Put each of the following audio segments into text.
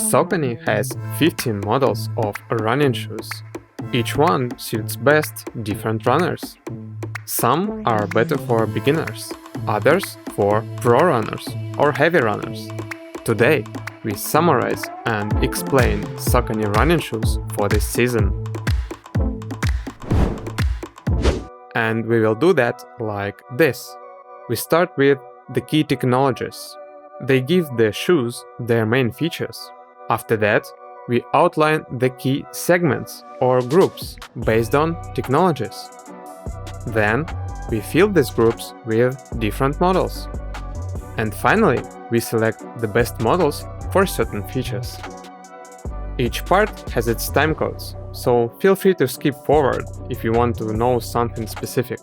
Saucony has 15 models of running shoes. Each one suits best different runners. Some are better for beginners, others for pro runners or heavy runners. Today, we summarize and explain Saucony running shoes for this season. And we will do that like this. We start with the key technologies. They give the shoes their main features. After that, we outline the key segments or groups based on technologies. Then, we fill these groups with different models. And finally, we select the best models for certain features. Each part has its timecodes, so feel free to skip forward if you want to know something specific.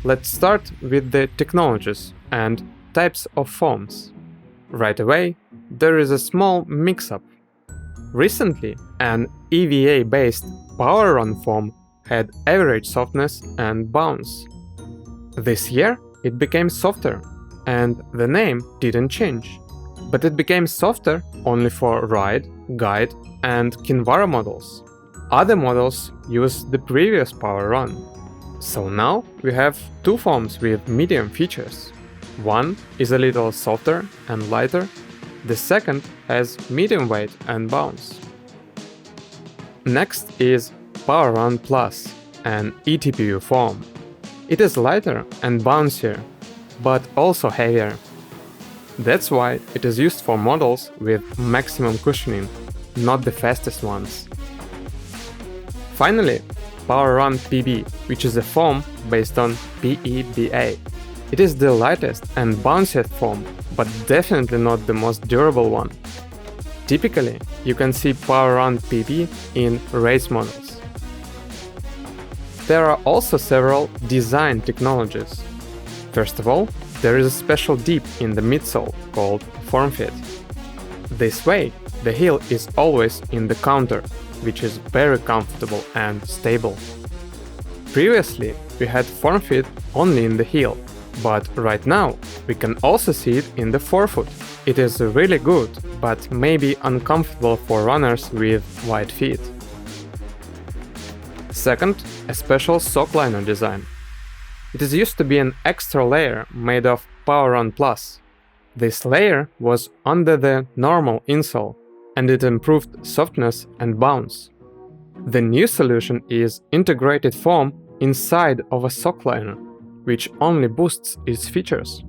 Let's start with the technologies and types of foams. Right away, there is a small mix-up. Recently, an EVA-based Power Run foam had average softness and bounce. This year, it became softer, and the name didn't change. But it became softer only for Ride, Guide, and KINVARA models. Other models use the previous Power Run. So now we have two foams with medium features. One is a little softer and lighter, the second has medium weight and bounce. Next is Power Run Plus, an eTPU foam. It is lighter and bouncier, but also heavier. That's why it is used for models with maximum cushioning, not the fastest ones. Finally, Power Run PB, which is a foam based on PEBA. It is the lightest and bounciest foam, but definitely not the most durable one. Typically, you can see Power Run PB in race models. There are also several design technologies. First of all, there is a special dip in the midsole called form fit. This way, the heel is always in the counter, which is very comfortable and stable. Previously, we had form fit only in the heel, but right now we can also see it in the forefoot. It is really good, but maybe uncomfortable for runners with wide feet. Second, a special sock liner design. It is used to be an extra layer made of Power Run Plus. This layer was under the normal insole, and it improved softness and bounce. The new solution is integrated foam inside of a sock liner, which only boosts its features.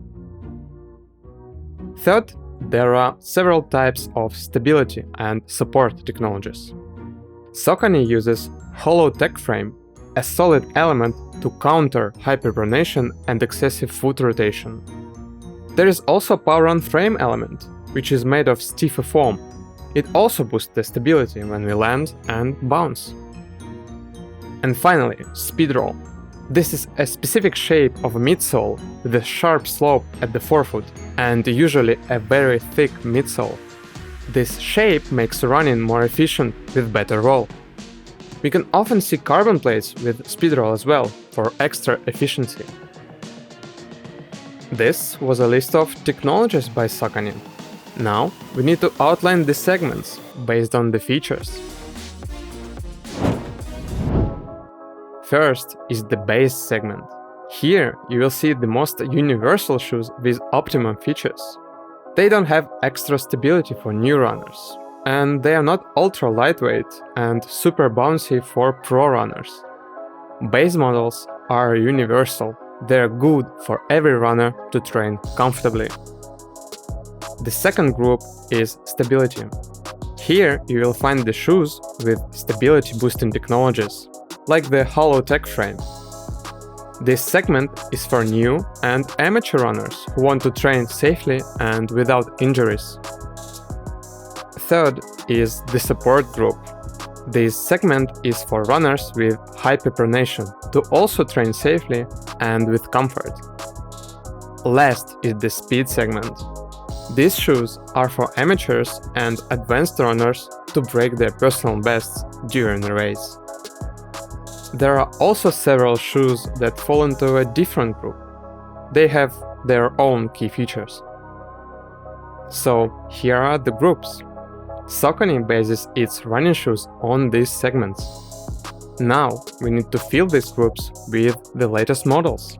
Third, there are several types of stability and support technologies. Saucony uses hollow tech frame, a solid element to counter hyperpronation and excessive foot rotation. There is also Power Run frame element, which is made of stiffer foam. It also boosts the stability when we land and bounce. And finally, speed roll. This is a specific shape of a midsole with a sharp slope at the forefoot and usually a very thick midsole. This shape makes running more efficient with better roll. We can often see carbon plates with speed roll as well for extra efficiency. This was a list of technologies by Saucony. Now we need to outline the segments based on the features. First is the base segment. Here you will see the most universal shoes with optimum features. They don't have extra stability for new runners, and they are not ultra lightweight and super bouncy for pro runners. Base models are universal. They're good for every runner to train comfortably. The second group is stability. Here you will find the shoes with stability boosting technologies, like the hollow tech frame. This segment is for new and amateur runners who want to train safely and without injuries. Third is the support group. This segment is for runners with hyperpronation to also train safely and with comfort. Last is the speed segment. These shoes are for amateurs and advanced runners to break their personal bests during a race. There are also several shoes that fall into a different group. They have their own key features. So here are the groups. Saucony bases its running shoes on these segments. Now we need to fill these groups with the latest models.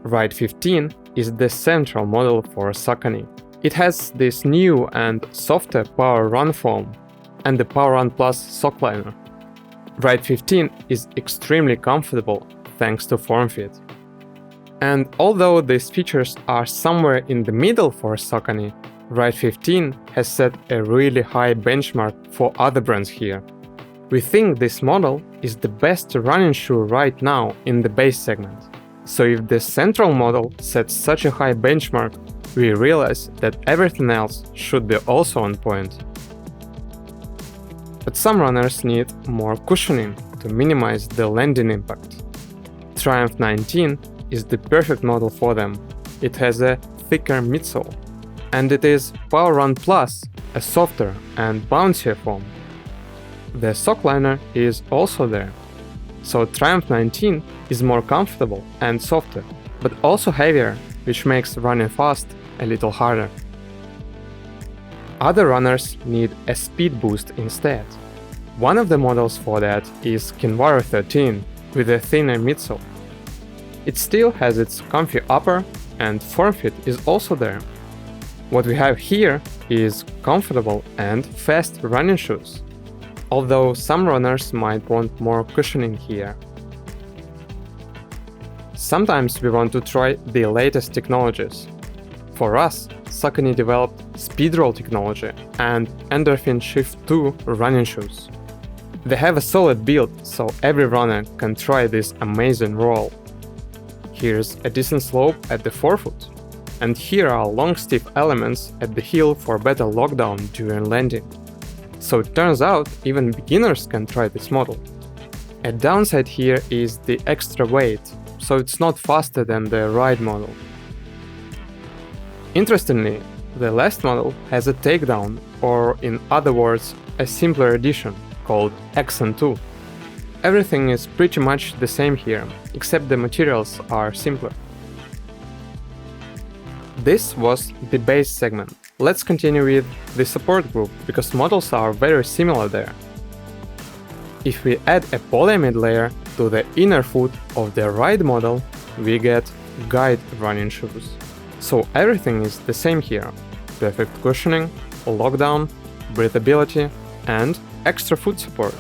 Ride 15 is the central model for Saucony. It has this new and softer Power Run foam and the Power Run Plus sock liner. Ride 15 is extremely comfortable thanks to form fit. And although these features are somewhere in the middle for Saucony, Ride 15 has set a really high benchmark for other brands here. We think this model is the best running shoe right now in the base segment. So if the central model sets such a high benchmark, we realize that everything else should be also on point. But some runners need more cushioning to minimize the landing impact. Triumph 19 is the perfect model for them. It has a thicker midsole. And it is Power Run Plus, a softer and bouncier foam. The sock liner is also there. So Triumph 19 is more comfortable and softer, but also heavier, which makes running fast a little harder. Other runners need a speed boost instead. One of the models for that is KINVARA 13 with a thinner midsole. It still has its comfy upper and form fit is also there. What we have here is comfortable and fast running shoes, although some runners might want more cushioning here. Sometimes we want to try the latest technologies. For us, Saucony developed Speedroll technology and ENDORPHIN Shift 2 running shoes. They have a solid build, so every runner can try this amazing roll. Here's a decent slope at the forefoot, and here are long stiff elements at the heel for better lockdown during landing. So it turns out even beginners can try this model. A downside here is the extra weight, so it's not faster than the Ride model. Interestingly, the last model has a takedown, or in other words, a simpler edition called AXON 2. Everything is pretty much the same here, except the materials are simpler. This was the base segment. Let's continue with the support group, because models are very similar there. If we add a polyamide layer to the inner foot of the Ride model, we get guide running shoes. So everything is the same here. Perfect cushioning, lockdown, breathability, and extra foot support.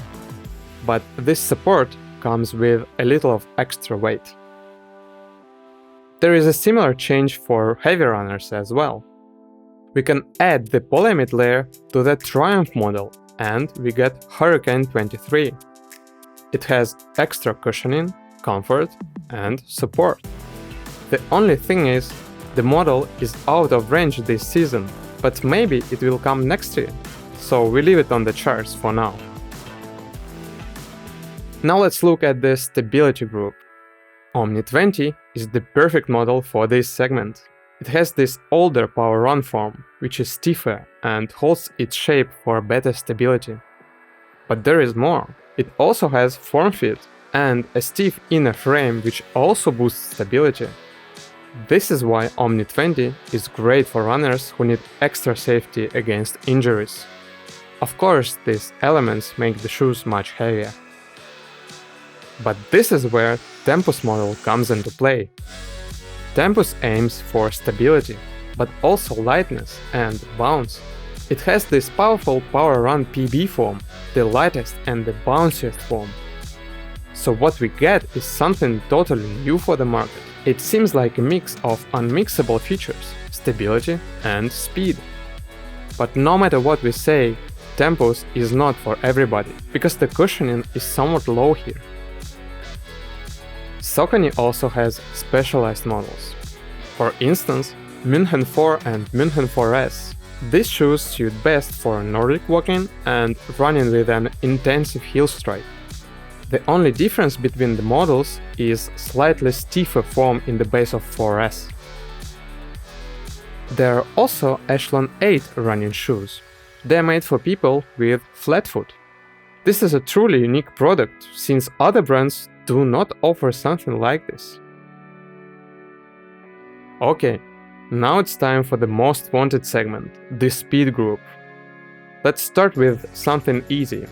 But this support comes with a little of extra weight. There is a similar change for heavy runners as well. We can add the polyamide layer to the Triumph model and we get Hurricane 23. It has extra cushioning, comfort, and support. The only thing is, the model is out of range this season, but maybe it will come next year, so we leave it on the charts for now. Now let's look at the stability group. OMNI 20 is the perfect model for this segment. It has this older Power Run form, which is stiffer and holds its shape for better stability. But there is more. It also has form fit and a stiff inner frame which also boosts stability. This is why OMNI 20 is great for runners who need extra safety against injuries. Of course, these elements make the shoes much heavier. But this is where TEMPUS model comes into play. TEMPUS aims for stability, but also lightness and bounce. It has this powerful Power Run PB foam, the lightest and the bounciest foam. So what we get is something totally new for the market. It seems like a mix of unmixable features, stability and speed. But no matter what we say, TEMPUS is not for everybody, because the cushioning is somewhat low here. Saucony also has specialized models. For instance, MUNCHEN 4 and MUNCHEN 4S. These shoes suit best for Nordic walking and running with an intensive heel strike. The only difference between the models is slightly stiffer foam in the base of 4S. There are also ECHELON 8 running shoes. They are made for people with flat foot. This is a truly unique product, since other brands do not offer something like this. Okay, now it's time for the most wanted segment, the speed group. Let's start with something easy.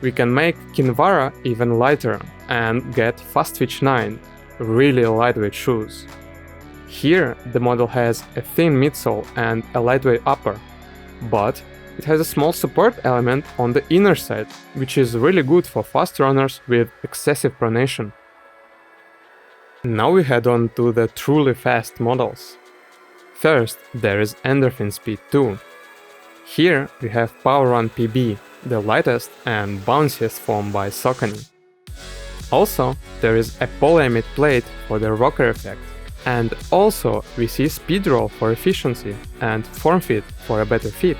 We can make KINVARA even lighter and get FASTWITCH 9, really lightweight shoes. Here the model has a thin midsole and a lightweight upper, but it has a small support element on the inner side, which is really good for fast runners with excessive pronation. Now we head on to the truly fast models. First, there is ENDORPHIN Speed 2. Here we have Power Run PB, the lightest and bounciest form by SAUCONY. Also, there is a polyamide plate for the rocker effect, and also we see speed roll for efficiency and form fit for a better fit.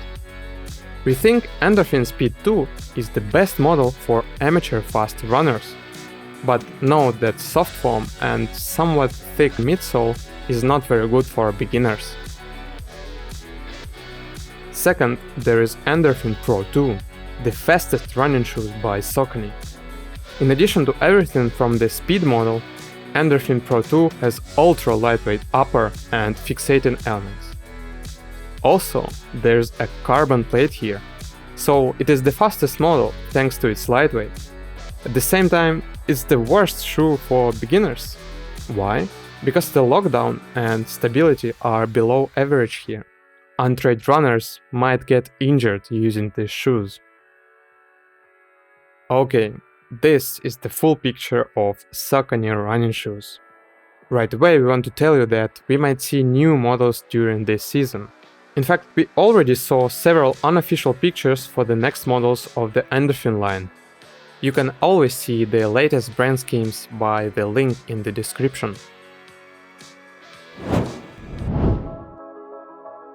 We think ENDORPHIN Speed 2 is the best model for amateur fast runners. But note that soft foam and somewhat thick midsole is not very good for beginners. Second, there is ENDORPHIN Pro 2, the fastest running shoes by SAUCONY. In addition to everything from the speed model, ENDORPHIN Pro 2 has ultra lightweight upper and fixating elements. Also, there's a carbon plate here, so it is the fastest model thanks to its lightweight. At the same time, it's the worst shoe for beginners. Why? Because the lockdown and stability are below average here. Untrained runners might get injured using these shoes. Okay, this is the full picture of SAUCONY running shoes. Right away we want to tell you that we might see new models during this season. In fact, we already saw several unofficial pictures for the next models of the ENDORPHIN line. You can always see the latest brand schemes by the link in the description.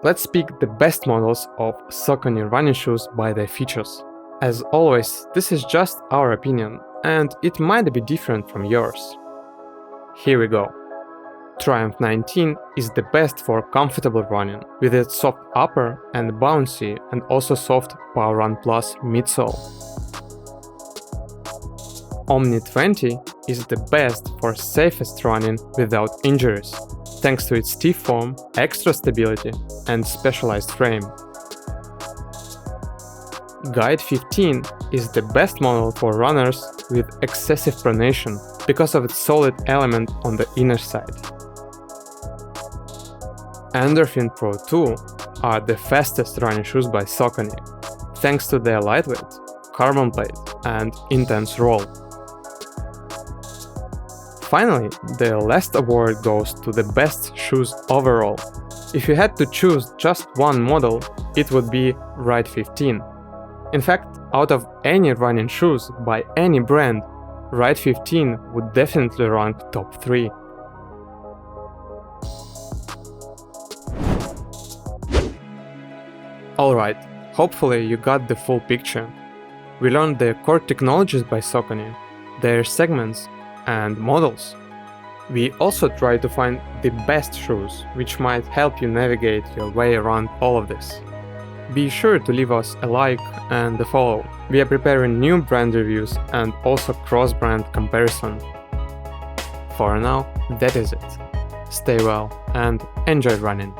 Let's pick the best models of SAUCONY running shoes by their features. As always, this is just our opinion, and it might be different from yours. Here we go. Triumph 19 is the best for comfortable running, with its soft upper and bouncy and also soft Power Run Plus midsole. OMNI 20 is the best for safest running without injuries, thanks to its stiff form, extra stability and specialized frame. Guide 15 is the best model for runners with excessive pronation because of its solid element on the inner side. ENDORPHIN Pro 2 are the fastest running shoes by SAUCONY, thanks to their lightweight, carbon plate and intense roll. Finally, the last award goes to the best shoes overall. If you had to choose just one model, it would be Ride 15. In fact, out of any running shoes by any brand, Ride 15 would definitely rank top 3. Alright, hopefully you got the full picture. We learned the core technologies by SAUCONY, their segments and models. We also try to find the best shoes, which might help you navigate your way around all of this. Be sure to leave us a like and a follow. We are preparing new brand reviews and also cross-brand comparison. For now, that is it. Stay well and enjoy running.